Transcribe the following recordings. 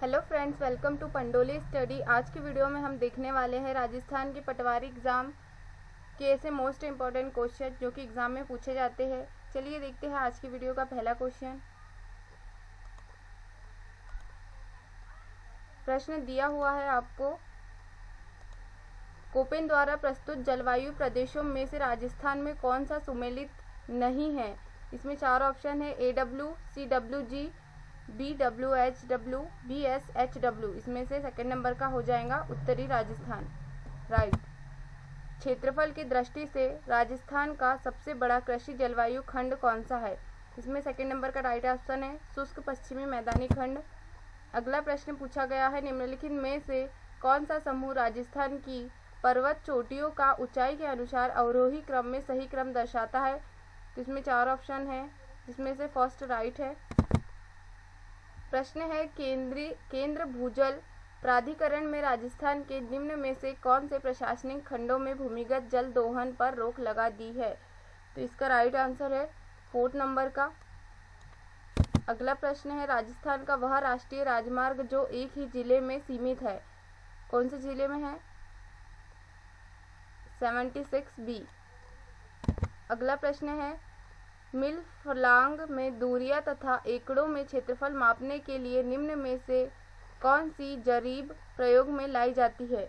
Hello friends, welcome to Pandoli study. आज की video में हम देखने वाले हैं राजस्थान के पटवारी एग्ज़ाम के ऐसे मोस्ट इम्पॉर्टेंट क्वेश्चन जो कि एग्ज़ाम में पूछे जाते हैं। चलिए देखते हैं आज की वीडियो का पहला क्वेश्चन। प्रश्न दिया हुआ है आपको, कोपेन द्वारा प्रस्तुत जलवायु प्रदेशों में से राजस्थान में कौन सा सुमेलित नहीं है। इसमें चार ऑप्शन है: AW, CWG, BWHW, BSHW। इसमें से सेकंड नंबर का हो जाएगा उत्तरी राजस्थान, राइट। क्षेत्रफल की दृष्टि से राजस्थान का सबसे बड़ा कृषि जलवायु खंड कौन सा है। इसमें सेकंड नंबर का राइट ऑप्शन है शुष्क पश्चिमी मैदानी खंड। अगला प्रश्न पूछा गया है, निम्नलिखित में से कौन सा समूह राजस्थान की पर्वत चोटियों का ऊंचाई के अनुसार अवरोही क्रम में सही क्रम दर्शाता है। तो इसमें चार ऑप्शन है जिसमें से फर्स्ट राइट है। प्रश्न है, केंद्र भूजल प्राधिकरण में राजस्थान के निम्न में से कौन से प्रशासनिक खंडों में भूमिगत जल दोहन पर रोक लगा दी है। तो इसका राइट आंसर है फोर्थ नंबर का। अगला प्रश्न है, राजस्थान का वह राष्ट्रीय राजमार्ग जो एक ही जिले में सीमित है, कौन से जिले में है। 76B। अगला प्रश्न है, मील फर्लॉन्ग में दूरियां तथा एकड़ों में क्षेत्रफल मापने के लिए निम्न में से कौन सी जरीब प्रयोग में लाई जाती है।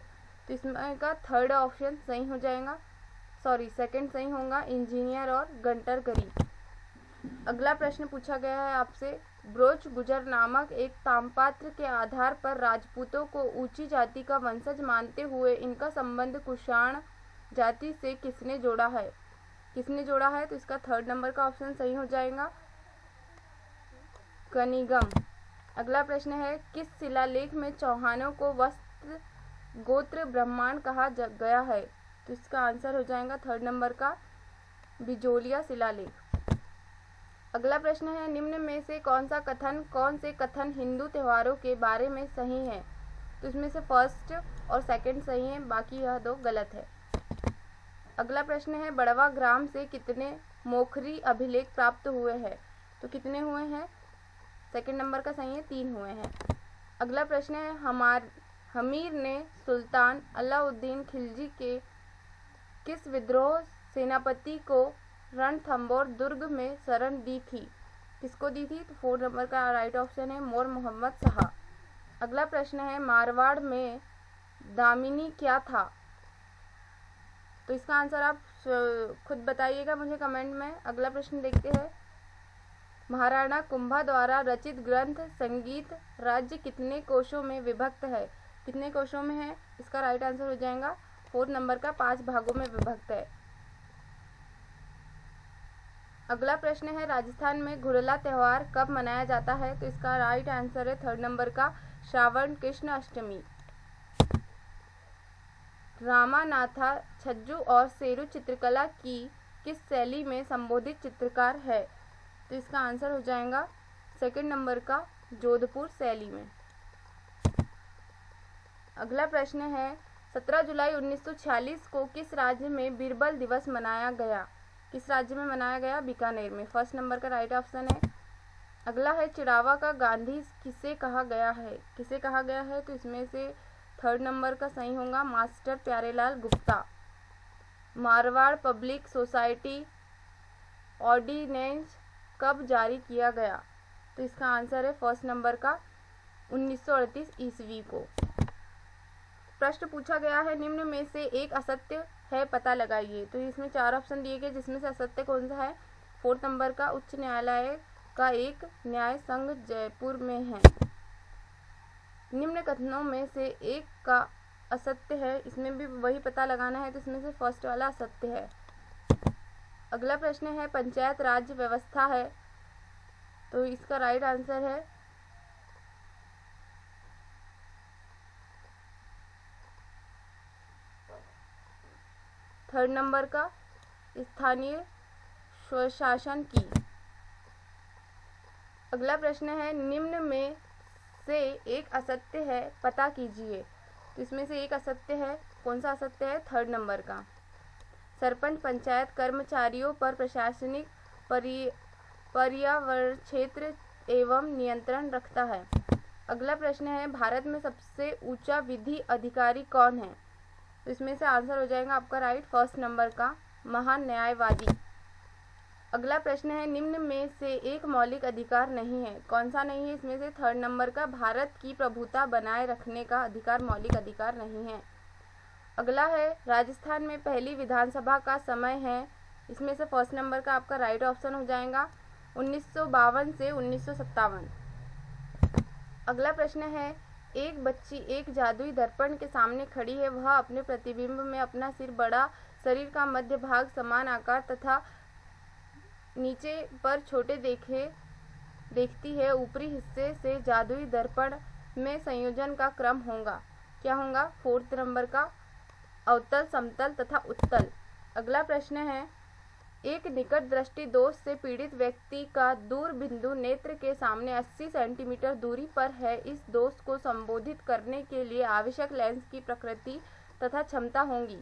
तो इसमें का थर्ड ऑप्शन सही हो जाएगा, सेकंड सही होगा, इंजीनियर और गंटर करी। अगला प्रश्न पूछा गया है आपसे, ब्रोच गुजर नामक एक ताम्रपात्र के आधार पर राजपूतों को ऊंची जाति का वंशज मानते हुए इनका संबंध कुषाण जाति से किसने जोड़ा है। तो इसका थर्ड नंबर का ऑप्शन सही हो जाएगा, कनिगम। अगला प्रश्न है, किस शिलालेख में चौहानों को वस्त्र गोत्र ब्राह्मण कहा गया है। तो इसका आंसर हो जाएगा थर्ड नंबर का, बिजोलिया शिलालेख। अगला प्रश्न है, निम्न में से कौन से कथन हिंदू त्योहारों के बारे में सही है। तो इसमें से फर्स्ट और सेकंड सही है, बाकी यह दो गलत है। अगला प्रश्न है, बड़वा ग्राम से कितने मोखरी अभिलेख प्राप्त हुए हैं। तो कितने हुए हैं, सेकंड नंबर का सही है, 3 हुए हैं। अगला प्रश्न है, हमीर ने सुल्तान अलाउद्दीन खिलजी के किस विद्रोह सेनापति को रणथंबोर दुर्ग में शरण दी थी। किसको दी थी। तो 4 नंबर का राइट ऑप्शन है मोर मोहम्मद शाह। अगला प्रश्न है, मारवाड़ में दामिनी क्या था। तो इसका आंसर आप खुद बताइएगा मुझे कमेंट में। अगला प्रश्न देखते हैं, महाराणा कुंभा द्वारा रचित ग्रंथ संगीत राज्य कितने कोशों में विभक्त है। कितने कोशों में है। इसका राइट आंसर हो जाएगा 4 नंबर का, 5 भागों में विभक्त है। अगला प्रश्न है, राजस्थान में घुड़ला त्योहार कब मनाया जाता है। तो इसका राइट आंसर है थर्ड नंबर का, श्रावण कृष्ण अष्टमी। रामानाथा छज्जू और सेरू चित्रकला की किस शैली में संबोधित चित्रकार है। तो इसका आंसर हो जाएगा सेकंड नंबर का, जोधपुर शैली में। अगला प्रश्न है, 17 जुलाई 1946 को किस राज्य में बीरबल दिवस मनाया गया। किस राज्य में मनाया गया, बीकानेर में। फर्स्ट नंबर का राइट ऑप्शन है। अगला है, चिड़ावा का गांधी किसे कहा गया है। तो इसमें से थर्ड नंबर का सही होगा, master Pyarelal Gupta. Marwar public society ordinance कब जारी किया गया। तो इसका आंसर है फर्स्ट नंबर का, 1938 ईस्वी को। प्रश्न पूछा गया है, निम्न में से एक असत्य है, पता लगाइए। तो इसमें 4 ऑप्शन दिए गए जिसमें से असत्य कौन सा है। 4 नंबर का, उच्च न्यायालय का एक न्याय संघ जयपुर में है। निम्न कथनों में से एक का असत्य है, इसमें भी वही पता लगाना है। तो इसमें से फर्स्ट वाला असत्य है। अगला प्रश्न है, पंचायत राज व्यवस्था है। तो इसका राइट आंसर है थर्ड नंबर का, स्थानीय स्वशासन की। अगला प्रश्न है, निम्न में से एक असत्य है, पता कीजिए। तो इसमें से एक असत्य है, कौन सा असत्य है, थर्ड नंबर का। सरपंच पंचायत कर्मचारियों पर प्रशासनिक पर्यावरण क्षेत्र एवं नियंत्रण रखता है। अगला प्रश्न है भारत में सबसे ऊंचा विधि अधिकारी कौन है? तो इसमें से आंसर हो जाएगा आपका राइट फर्स्ट नंबर का महान्यायवादी। अगला प्रश्न है निम्न में से एक मौलिक अधिकार नहीं है, कौन सा नहीं है? इसमें से थर्ड नंबर का भारत की प्रभुता बनाए रखने का अधिकार मौलिक अधिकार नहीं है। अगला है राजस्थान में पहली विधानसभा का समय है, इसमें से फर्स्ट नंबर का आपका राइट ऑप्शन हो जाएगा 1952 से 1957। अगला प्रश्न है एक बच्ची एक जादुई दर्पण के सामने खड़ी है, वह अपने प्रतिबिंब में अपना सिर बड़ा, शरीर का मध्य भाग समान आकार तथा नीचे पर छोटे देखती है। ऊपरी हिस्से से जादुई दर्पण में संयोजन का क्रम होगा, क्या होगा? फोर्थ नंबर का अवतल, समतल तथा उत्तल। अगला प्रश्न है एक निकट दृष्टि दोष से पीड़ित व्यक्ति का दूर बिंदु नेत्र के सामने 80 सेंटीमीटर दूरी पर है। इस दोष को संबोधित करने के लिए आवश्यक लेंस की प्रकृति तथा क्षमता होंगी।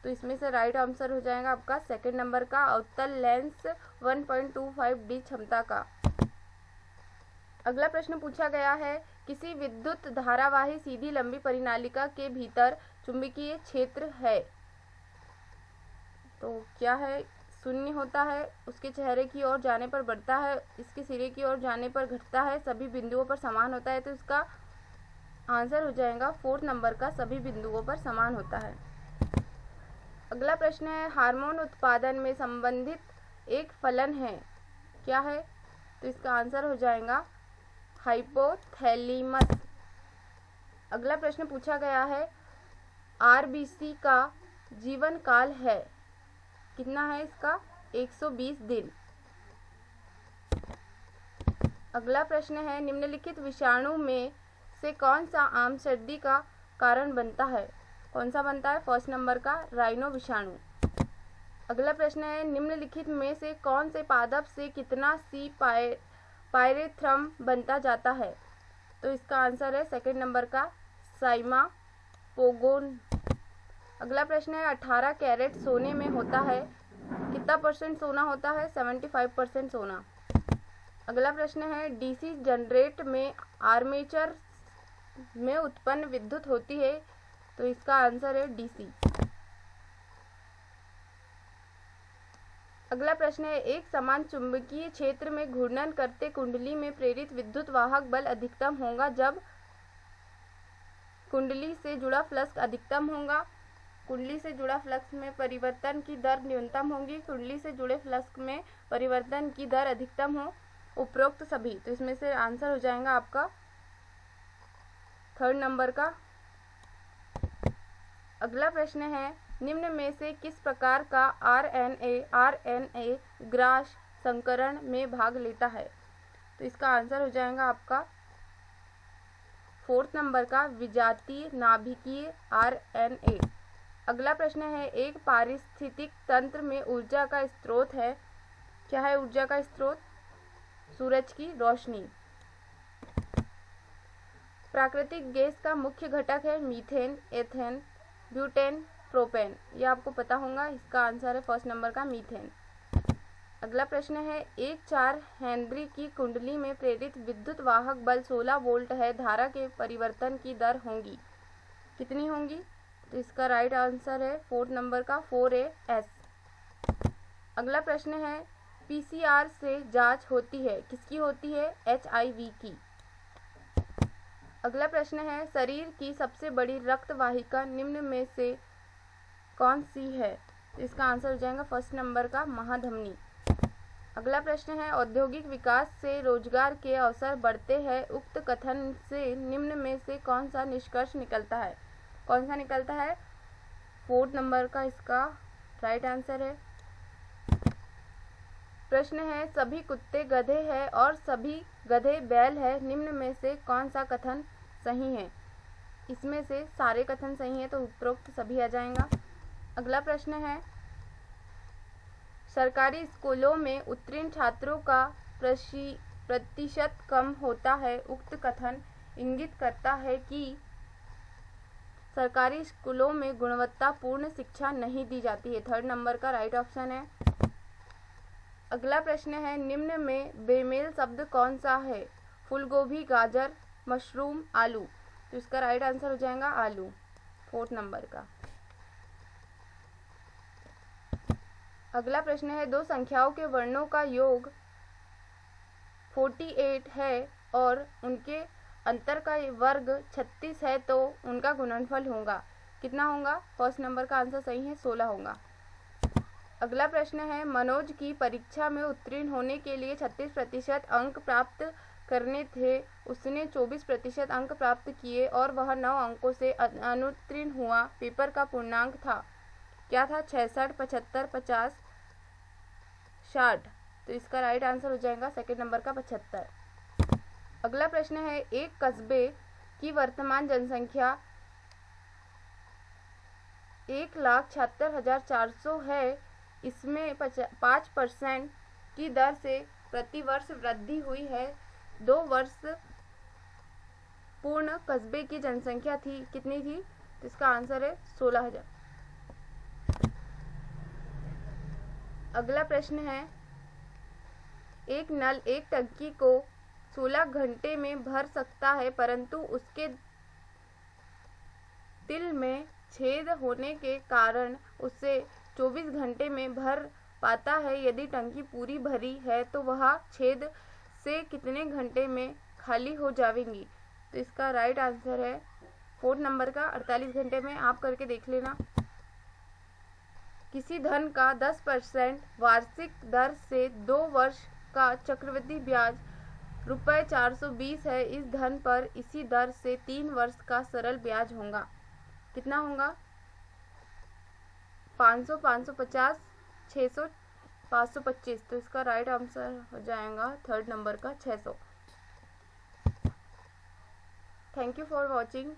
तो इसमें से राइट आंसर हो जाएगा आपका सेकंड नंबर का अवतल लेंस 1.25D क्षमता का। अगला प्रश्न पूछा गया है किसी विद्युत धारावाही सीधी लंबी परिनालिका के भीतर चुंबकीय क्षेत्र है, तो क्या है? शून्य होता है, उसके चेहरे की ओर जाने पर बढ़ता है, इसके सिरे की ओर जाने पर घटता है, सभी बिंदुओं पर समान होता है। तो इसका आंसर हो जाएगा फोर्थ नंबर का सभी बिंदुओं पर समान होता है। अगला प्रश्न है हार्मोन उत्पादन में संबंधित एक फलन है, क्या है? तो इसका आंसर हो जाएगा हाइपोथैलेमस। अगला प्रश्न पूछा गया है आरबीसी का जीवन काल है, कितना है इसका? 120 दिन। अगला प्रश्न है निम्नलिखित विषाणु में से कौन सा आम सर्दी का कारण बनता है, कौन सा बनता है? फर्स्ट नंबर का राइनो विषाणु। अगला प्रश्न है निम्नलिखित में से कौन से पादप से कितना सी पायरेथ्रम बनता जाता है? तो इसका आंसर है सेकंड नंबर का साइमा पोगोन। अगला प्रश्न है 18 कैरेट सोने में होता है, कितना परसेंट सोना होता है? 75% सोना। अगला प्रश्न है डीसी जनरेट में आर्मेचर में उत्पन्न विद्युत होती है, तो इसका आंसर है डीसी। अगला प्रश्न है एक समान चुंबकीय क्षेत्र में घूर्णन करते कुंडली में प्रेरित विद्युत वाहक बल अधिकतम होगा जब कुंडली से जुड़ा फ्लक्स अधिकतम होगा, कुंडली से जुड़ा फ्लक्स में परिवर्तन की दर न्यूनतम होगी, कुंडली से जुड़े फ्लक्स में परिवर्तन की दर अधिकतम हो, उपरोक्त सभी। तो इसमें से आंसर हो जाएगा आपका थर्ड नंबर का। अगला प्रश्न है निम्न में से किस प्रकार का आरएनए ग्रास संकरण में भाग लेता है? तो इसका आंसर हो जाएगा आपका फोर्थ नंबर का विजातीय नाभिकीय आरएनए। अगला प्रश्न है एक पारिस्थितिक तंत्र में ऊर्जा का स्रोत है, क्या है ऊर्जा का स्रोत? सूरज की रोशनी। प्राकृतिक गैस का मुख्य घटक है मीथेन, एथेन, ब्यूटेन, प्रोपेन, ये आपको पता होगा। इसका आंसर है फर्स्ट नंबर का मीथेन। अगला प्रश्न है एक 4 हेनरी की कुंडली में प्रेरित विद्युत वाहक बल 16 वोल्ट है, धारा के परिवर्तन की दर होगी, कितनी होंगी? तो इसका राइट आंसर है फोर्थ नंबर का 4AS। अगला प्रश्न है पीसीआर से जांच होती है, किसकी होती है? HIV की। अगला प्रश्न है शरीर की सबसे बड़ी रक्त वाहिका निम्न में से कौन सी है? तो इसका आंसर हो जाएगा फर्स्ट नंबर का महाधमनी। अगला प्रश्न है औद्योगिक विकास से रोजगार के अवसर बढ़ते हैं, उक्त कथन से निम्न में से कौन सा निष्कर्ष निकलता है? कौन सा निकलता है? फोर्थ नंबर का इसका राइट आंसर है। प्रश्न है सभी कुत्ते गधे हैं और सभी गधे बैल है, निम्न में से कौन सा कथन सही है? इसमें से सारे कथन सही है, तो उपरोक्त सभी आ जाएगा। अगला प्रश्न है सरकारी स्कूलों में उत्तीर्ण छात्रों का प्रतिशत कम होता है, उक्त कथन इंगित करता है कि सरकारी स्कूलों में गुणवत्तापूर्ण शिक्षा नहीं दी जाती है। थर्ड नंबर का राइट ऑप्शन है। अगला प्रश्न है निम्न में बेमेल शब्द कौन सा है? फूलगोभी, गाजर, मशरूम, आलू। तो इसका राइट आंसर हो जाएगा आलू, 4 नंबर का। अगला प्रश्न है, दो संख्याओं के वर्णों का योग 48 है और उनके अंतर का वर्ग 36 है, तो उनका गुणनफल होगा, कितना होगा? फर्स्ट नंबर का आंसर सही है, 16 होगा। अगला प्रश्न है, मनोज की परीक्षा में उत्तीर्ण होने के लिए 36% अंक प्राप्त करने थे, उसने 24% अंक प्राप्त किए और वह 9 अंकों से अनुत्तीर्ण हुआ। पेपर का पूर्णांक था, क्या था? 66, 75, 50, 60। तो इसका राइट आंसर हो जाएगा सेकंड नंबर का 75। अगला प्रश्न है, एक कस्बे की वर्तमान जनसंख्या 1,76,400 है, इसमें 5% की दर से प्रतिवर्ष वृद्धि हुई है। 2 वर्ष पूर्ण कस्बे की जनसंख्या थी, कितनी थी? तो इसका आंसर है 16,000। अगला प्रश्न है, एक नल एक टंकी को 16 घंटे में भर सकता है, परंतु उसके तिल में छेद होने के कारण उसे 24 घंटे में भर पाता है। यदि टंकी पूरी भरी है तो वह छेद से कितने घंटे में खाली हो जाएगी? तो इसका राइट आंसर है 4 नंबर का 48 घंटे में। आप करके देख लेना। किसी धन का 10% वार्षिक दर से 2 वर्ष का चक्रवृद्धि ब्याज रुपये 420 है, इस धन पर इसी दर से 3 वर्ष का सरल ब्याज होगा, कितना होगा? 500, 550, 600, 525। तो इसका राइट आंसर हो जाएगा थर्ड नंबर का 600। Thank you for watching.